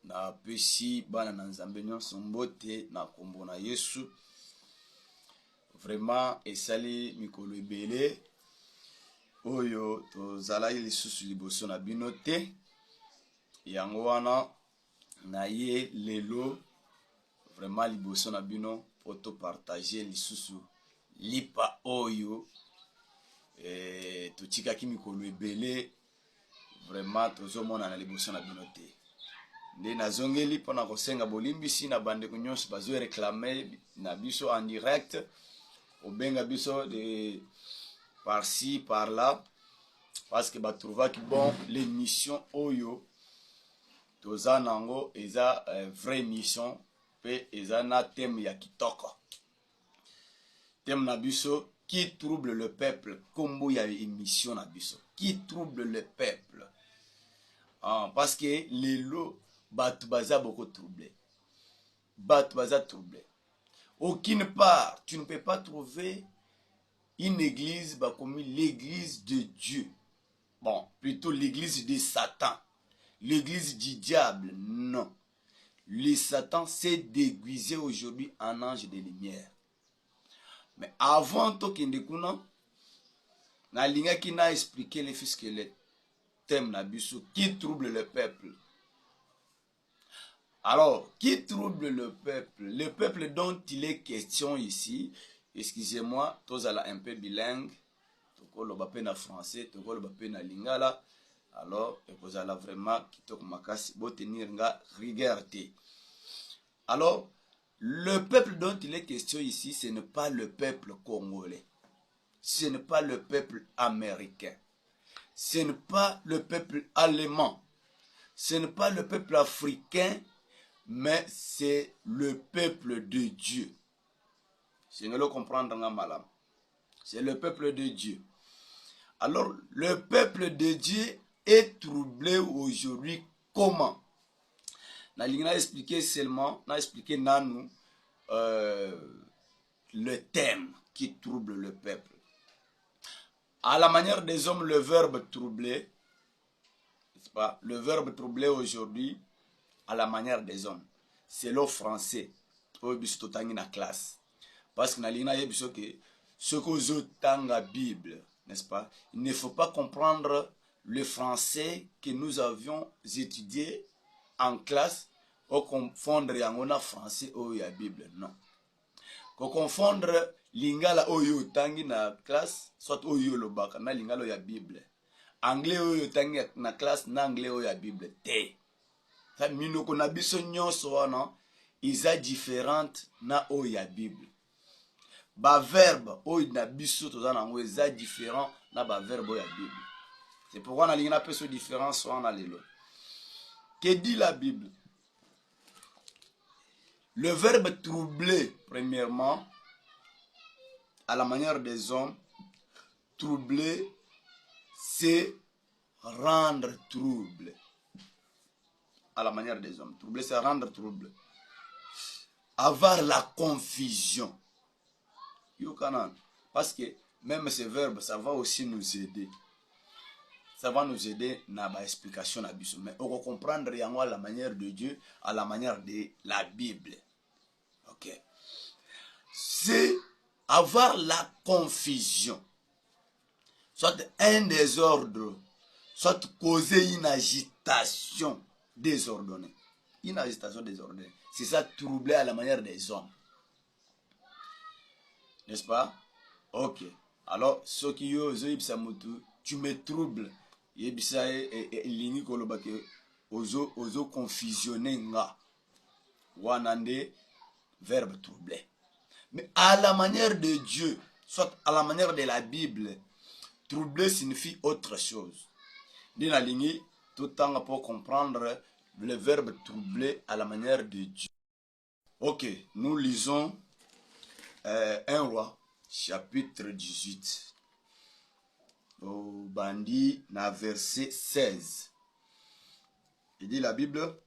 na pesi bana na nzambe nyonso mbote na kombo na Yesu. Vraiment esali mikolo ebele oyo tozalaki lisusu liboso na bino te, yango wana na ye lelo vraiment liboso na bino po topartage lisusu lipa oyo totikaki mikolo ebele vraiment tozomona na liboso na bino te. Nde nazongeli mpona kosenga bolimbisi na bandeko nyonso bazo réclamer na biso en direct, obenga biso de par-ci par-là, parce que batrouvaki bon l'émission oyo toza nango eza vraie mission pe eza na thème ya kitoko. Thème na biso qui trouble le peuple, kombo ya émission na biso qui trouble le peuple. Parce que lelo batu baza beaucoup troublé. Batu baza troublé. Aucune part, tu ne peux pas trouver une église comme l'église de Dieu. Bon, plutôt l'église de Satan. L'église du diable, non. Le Satan s'est déguisé aujourd'hui en ange de lumière. Mais avant to kendekuna, na linga qui n'a expliqué les fils que le thème na biso qui trouble le peuple. Alors, qui trouble le peuple? Le peuple dont il est question ici, excusez-moi, tous à un peu bilingue, toko lo bape na français, toko lo bape na lingala. Alors, vous allez vraiment kitoko makasi bo tenir nga rigueur. Alors, le peuple dont il est question ici, ce n'est pas le peuple congolais. Ce n'est pas le peuple américain. Ce n'est pas le peuple allemand. Ce n'est pas le peuple africain, mais c'est le peuple de Dieu. C'est ne le comprendre malam. C'est le peuple de Dieu. Alors, le peuple de Dieu est troublé aujourd'hui comment? Na lingna expliquer seulement, na expliquer nanou le thème qui trouble le peuple. À la manière des hommes, le verbe troubler, n'est-ce pas? Le verbe troubler aujourd'hui, à la manière des hommes, c'est le français. Au biso tangi na classe. Parce que na lingna yebiso que ce que tanga Bible, n'est-ce pas? Il ne faut pas comprendre le français que nous avions étudié en classe au confondre yangona français ou ya Bible, non. Ko confondre lingala oyo tangi na classe soit oyo lobaka na lingala ya Bible. Anglais oyo tangi na classe na anglais oyo ya Bible te. Ça minoko na biso nyonso wana isa différente na oyo ya Bible. Ba verbe oyo na biso toza nango isa différent na ba verbe oyo ya Bible. C'est pourquoi on a une peu de différence en allélo. Que dit la Bible? Le verbe troubler, premièrement, à la manière des hommes, troubler, c'est rendre trouble. À la manière des hommes, troubler, c'est rendre trouble. Avoir la confusion. Parce que même ce verbe, ça va aussi nous aider. Ça va nous aider dans l'explication de la Bible. Mais on va comprendre yango à la manière de Dieu, à la manière de la Bible. Ok. C'est avoir la confusion. Soit un désordre, soit causer une agitation désordonnée. Une agitation désordonnée. C'est ça, troubler à la manière des hommes. N'est-ce pas? Ok. Alors, ceux qui osent, tu me troubles. Yebisa lingi koloba ke ozo confusionner nga wanande verbe troubler. Mais à la manière de Dieu, soit à la manière de la Bible, troubler signifie autre chose. Dina lingi tout temps pour comprendre le verbe troubler à la manière de Dieu. Ok, nous lisons 1 roi chapitre 18. Au bandit na verset 16. Il dit la Bible,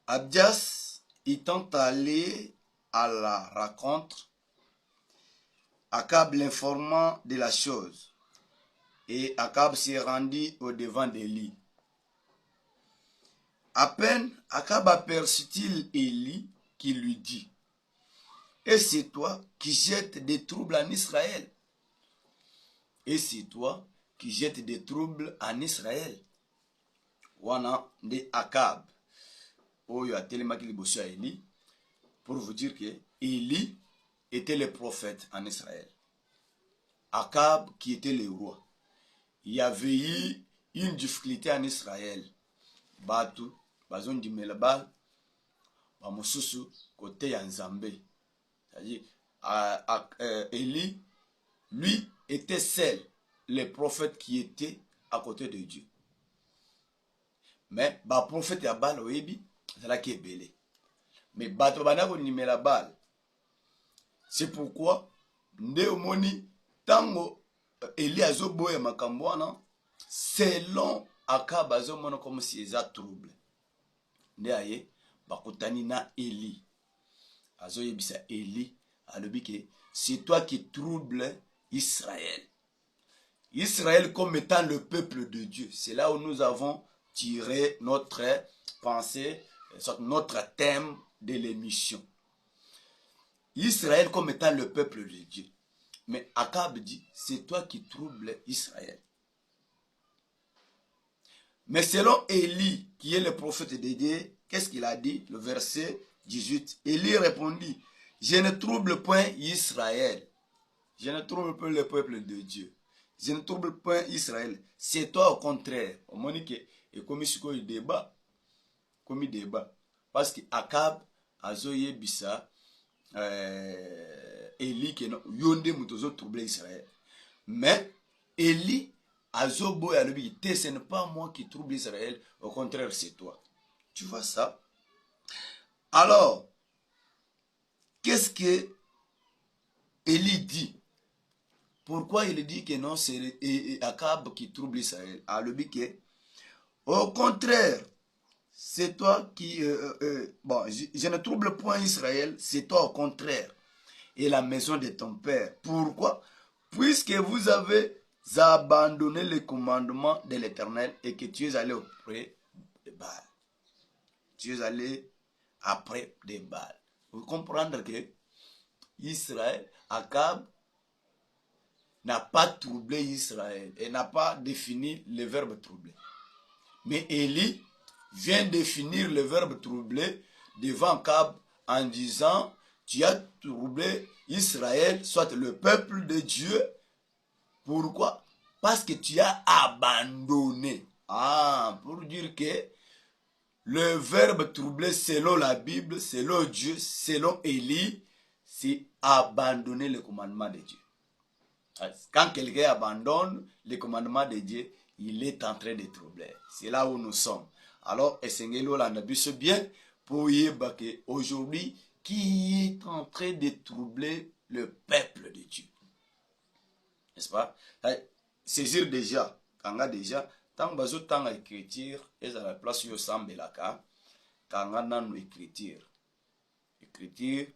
Abdias étant allé à la rencontre, Akab l'informant de la chose, et Akab s'est rendu au devant d'Élie. À peine Akab aperçut-il Élie qui lui dit, et c'est toi qui jettes des troubles en Israël. Et c'est toi qui jettes des troubles en Israël. Wana de Akab. Oyo atelemaki liboso ya Élie pour vous dire que Élie était le prophète en Israël. Akab qui était le roi. Il y avait eu une difficulté en Israël. Batu, bazon di melabal, ba mosusu côté ya Nzambe. C'est-à-dire, Élie, lui, était seul, le prophète qui était à côté de Dieu. Mais, ba prophète ya bal oyebi, c'est là qui est belé. Mais bato banako ni melabal. C'est pourquoi, nde omoni, tango Élie azoboye makambwana, selon Akab azomona comme si eza trouble. Nde aye, bakutani na Élie. Azoyebisa Élie, alobi ke, c'est toi qui trouble Israël. Israël comme étant le peuple de Dieu. C'est là où nous avons tiré notre pensée, notre thème de l'émission. Israël comme étant le peuple de Dieu. Mais Akab dit, c'est toi qui troubles Israël. Mais selon Élie, qui est le prophète de Dieu, qu'est-ce qu'il a dit? Le verset 18. Élie répondit, je ne trouble point Israël. Je ne trouble point le peuple de Dieu. Je ne trouble point Israël. C'est toi au contraire. Au monique, et comme il débat, comme il débat. Parce que Akab a zoye bisa, Élie qui yonde mutozo trouble Israël. Mais Élie azobo ya lobi, ce n'est pas moi qui trouble Israël, au contraire c'est toi. Tu vois ça? Alors, qu'est-ce que Élie dit? Pourquoi il dit que non, c'est Akab qui trouble Israël? À lobi que, au contraire, c'est toi qui... bon, je ne trouble point Israël, c'est toi au contraire. Et la maison de ton père. Pourquoi? Puisque vous avez abandonné le commandement de l'Éternel et que tu es allé auprès de Baal. Tu es allé après de Baal. Vous comprenez que Israël, Akab, n'a pas troublé Israël et n'a pas défini le verbe troubler. Mais Élie vient définir le verbe troubler devant Akab en disant, tu as troublé Israël, soit le peuple de Dieu. Pourquoi? Parce que tu as abandonné. Ah, pour dire que le verbe troubler selon la Bible, selon Dieu, selon Élie, c'est abandonner le commandement de Dieu. Quand quelqu'un abandonne le commandement de Dieu, il est en train de troubler. C'est là où nous sommes. Alors, essayez-le bien pour y que aujourd'hui, qui est en train de troubler le peuple de Dieu. N'est-ce pas? Saisir déjà, quand déjà, tant que tant à écriture, et à la place où semble la cas, quand on a écriture. Écriture,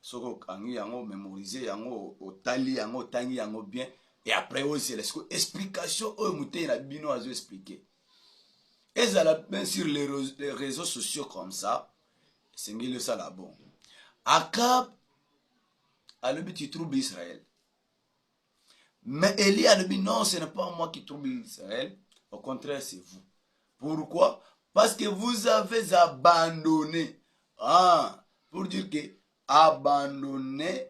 ce qu'on a mémorisé, on tali, on tangi, on bien, et après aussi, l'explication, on a bien expliqué. Et ça la bien sur les réseaux sociaux comme ça, c'est le ça là bon. Akab a le but tu troubles Israël. Mais Élie a dit non, ce n'est pas moi qui trouble Israël. Au contraire, c'est vous. Pourquoi? Parce que vous avez abandonné. Ah, pour dire que abandonner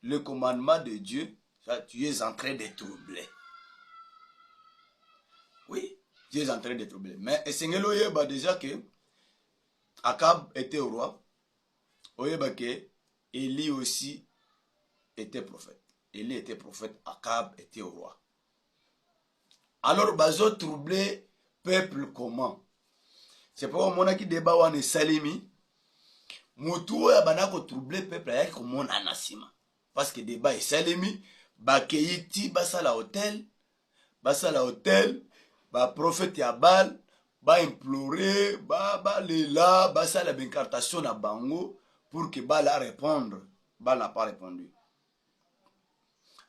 le commandement de Dieu, ça, tu es en train de troubler. Oui, tu es en train de troubler. Mais Seigneur Oyeba déjà que Akab était au roi. Oyeba que Élie aussi était prophète. Élie était prophète, Akab était au roi. Alors, bazo troublé peuple comment? C'est pour moi qui débat wane salimi. Mutu ya banako troublé peuple ya comme on anasima. Parce que débat est salimi, ba keiti basala hôtel, ba prophète ya Baal, ba implorer, ba lela, basala l'incartation na bango pour que Baal a répondre. Baal n'a pas répondu.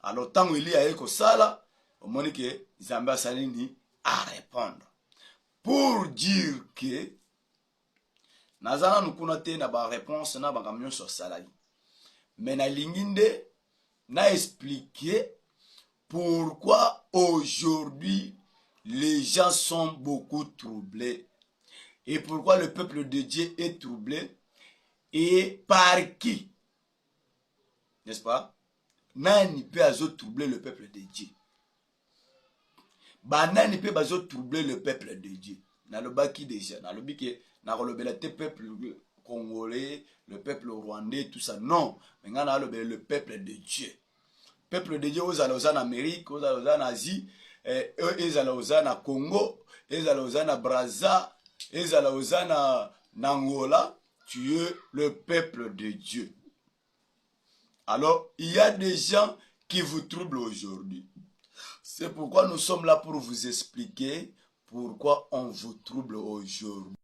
Alors, tant qu'il y a eu ça, au moment que Zambia Salini a répondre. Pour dire que Nazana nukuna te na ba réponse na ba camion sur salari. Mais na linginde na expliquer pourquoi aujourd'hui les gens sont beaucoup troublés et pourquoi le peuple de Dieu est troublé et par qui, n'est-ce pas? Nani peut azo troubler le peuple de Dieu. Banani peut azo troubler le peuple de Dieu. Nalobaki déjà, nalobiki nakolobela te peuple congolais, le peuple rwandais, tout ça. Non, mais le peuple de Dieu. Peuple de Dieu, aux allons en Amérique, aux allons en Asie, aux allons en Congo, aux allons en Brazza, aux allons en Angola. Tu es le peuple de Dieu. Alors, il y a des gens qui vous troublent aujourd'hui. C'est pourquoi nous sommes là pour vous expliquer pourquoi on vous trouble aujourd'hui.